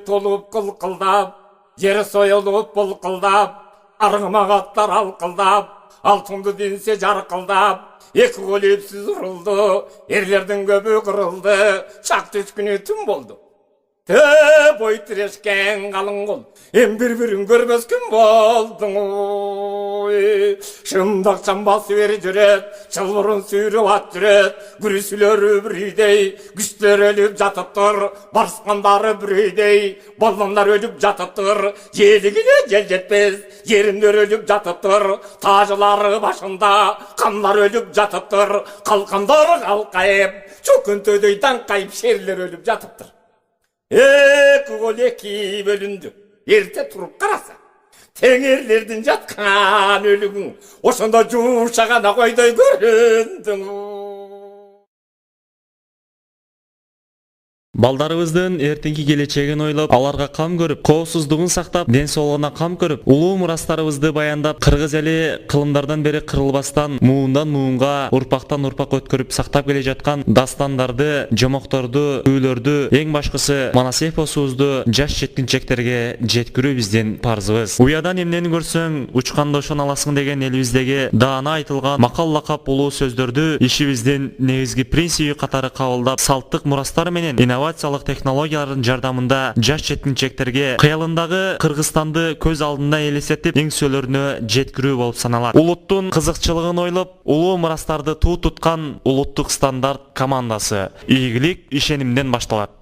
толып кылкылдап, жер союлуп булкылдап, аргымагаттар алкылдап, алтынды денсе жаркылдап, эки кол эпсиз урулду, эрлердин көбү кырылды, чак түскүнү түн болду. Бой тирешкен калың кол, эм бири-бирин көрбөс күн болдуң. Шымдак чамбасы бери жүрөт, чылбырын сүйрөп ат жүрөт, күрүсүлөрү биридей, күчтөр өлүп жатыптыр, барскандары биридей, балдандар өлүп жатыптыр, желигине жел жетпес, жериндер өлүп жатыптыр, тажылары башында, кандар өлүп жатыптыр, калкандар калкайып, чөкөнтөдөй даңкайып, шерлер өлүп жатыптыр. Эки кол эки бөлүндү. Эрте туруп караса, теңерлердин жаткан өлүгүң ошондо жуушаган койдой көрүндүң. Балдарыбыздын эртеңки келечегин ойлоп, аларга кам көрүп, коопсуздугун сактап, ден соолугуна кам көрүп, улуу мурастарыбызды баяндап, кыргыз эли кылымдардан бери кырылбастан, муундан муунга, урпактан урпак өткөрүп сактап келе жаткан дастандарды, жомокторду, күйлөрдү, эң башкысы манас эпосубузду жаш жеткинчектерге жеткирүү биздин парзыбыз. Уядан эмнени көрсөң, учканда ошону аласың деген элибиздеги даана айтылган макал лакап улуу сөздөрдү ишибиздин негизги принциби катары кабылдап, салттык мурастар менен инновациялык технологиялардын жардамында жаш жеткинчектерге кыялындагы Кыргызстанды көз алдында элестетип, эңсөлөрүнө жеткирүү болуп саналат. Улуттун кызыкчылыгын ойлоп, улуу мурастарды туу туткан улуттук стандарт командасы ийгилик ишенимден башталат.